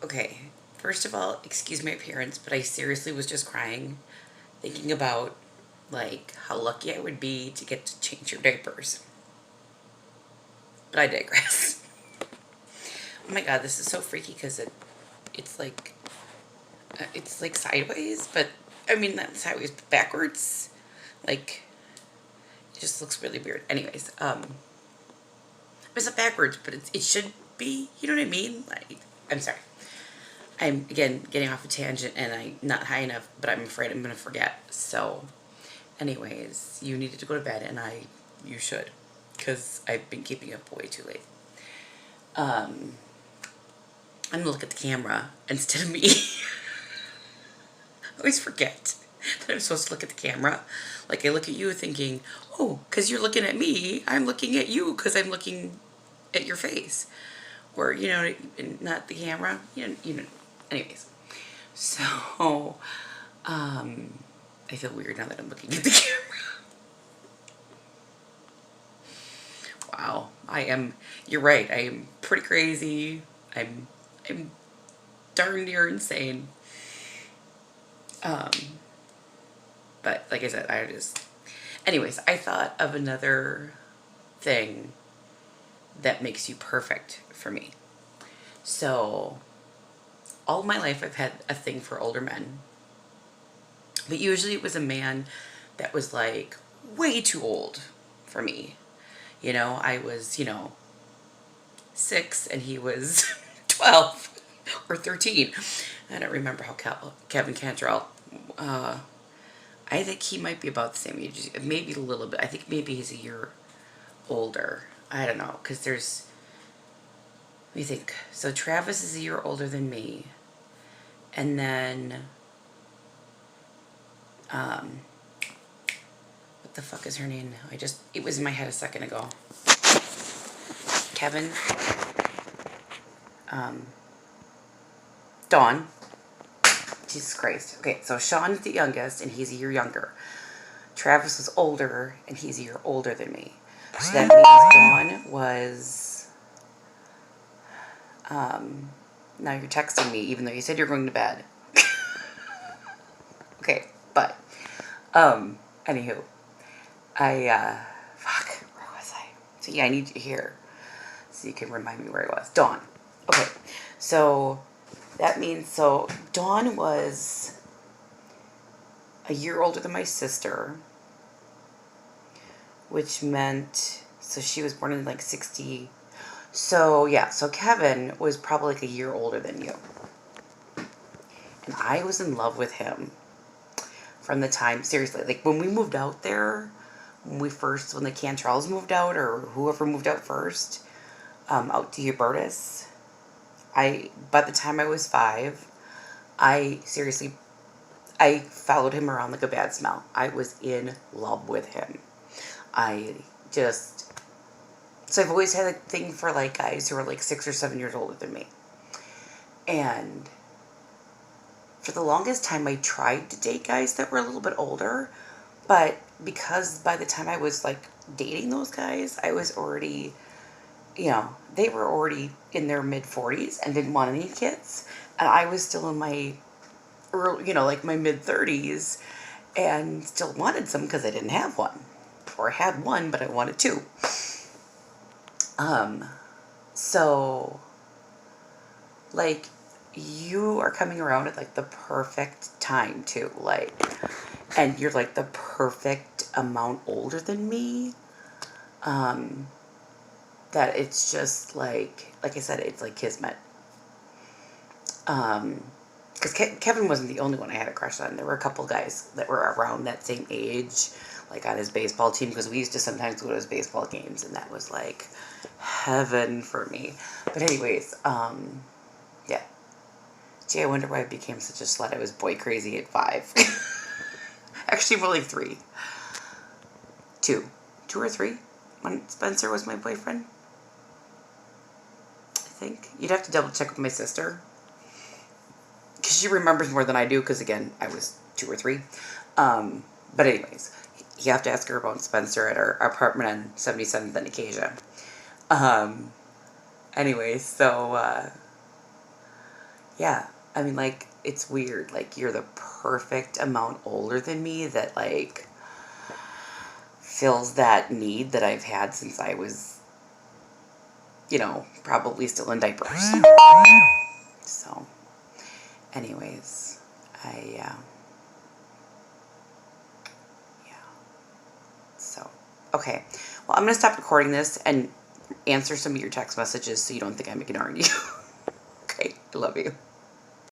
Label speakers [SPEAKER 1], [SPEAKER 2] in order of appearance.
[SPEAKER 1] Okay, first of all, excuse my appearance, but I seriously was just crying thinking about like how lucky I would be to get to change your diapers. But I digress. Oh my god, this is so freaky because it's like it's like sideways, but I mean not sideways, but backwards. Like it just looks really weird. Anyways, it's not backwards, but it should be. You know what I mean? Like I'm sorry. I'm again getting off a tangent and I'm not high enough, but I'm afraid I'm gonna forget. So, anyways, you needed to go to bed, and you should, because I've been keeping up way too late. I'm gonna look at the camera instead of me. I always forget that I'm supposed to look at the camera. Like I look at you thinking, oh, because you're looking at me, I'm looking at you because I'm looking at your face, or not the camera. Anyways, so I feel weird now that I'm looking at the camera. Wow, I am. You're right. I am pretty crazy. I'm darn near insane. Um, but like I said, I just. Anyways, I thought of another thing that makes you perfect for me. So, all my life I've had a thing for older men. But usually it was a man that was like way too old for me. I was, 6 and he was 12 or 13. I don't remember how Kevin Cantrell, I think he might be about the same age, maybe a little bit. I think maybe he's a year older. I don't know, because let me think. So Travis is a year older than me. And then, what the fuck is her name now? It was in my head a second ago. Kevin, Dawn. Jesus Christ. Okay, so Sean is the youngest, and he's a year younger. Travis was older, and he's a year older than me. So that means Dawn was... now you're texting me, even though you said you're going to bed. Okay, but... anywho. Fuck, where was I? So yeah, I need you here, so you can remind me where I was. Dawn. Okay, so... that means, so Dawn was a year older than my sister, which meant, so she was born in like 60. So yeah, so Kevin was probably like a year older than you. And I was in love with him from the time, seriously, like when we moved out there, when the Cantrells moved out, or whoever moved out first, out to Hubertus, by the time I was 5, I followed him around like a bad smell. I was in love with him. So I've always had a thing for like guys who are like 6 or 7 years older than me. And for the longest time, I tried to date guys that were a little bit older, but because by the time I was like dating those guys, I was already, they were already in their mid 40s and didn't want any kids. And I was still in my early, like my mid 30s and still wanted some because I didn't have one. Or I had one, but I wanted two. So, like, you are coming around at, like, the perfect time, too. Like, and you're, like, the perfect amount older than me. That it's just, like I said, it's, like, kismet. Because Kevin wasn't the only one I had a crush on. There were a couple guys that were around that same age, like on his baseball team, because we used to sometimes go to his baseball games, and that was like heaven for me. But anyways, yeah. Gee, I wonder why I became such a slut. I was boy crazy at 5. Actually, more like 3. 2 or 3 when Spencer was my boyfriend, I think. You'd have to double check with my sister, because she remembers more than I do, because again, I was 2 or 3. But anyways, you have to ask her about Spencer at our apartment on 77th and Acacia. Anyways, so, Yeah. I mean, like, it's weird. Like, you're the perfect amount older than me that, like, fills that need that I've had since I was, probably still in diapers. So, anyways, yeah. So, okay. Well, I'm going to stop recording this and answer some of your text messages so you don't think I'm ignoring you. Okay. I love you.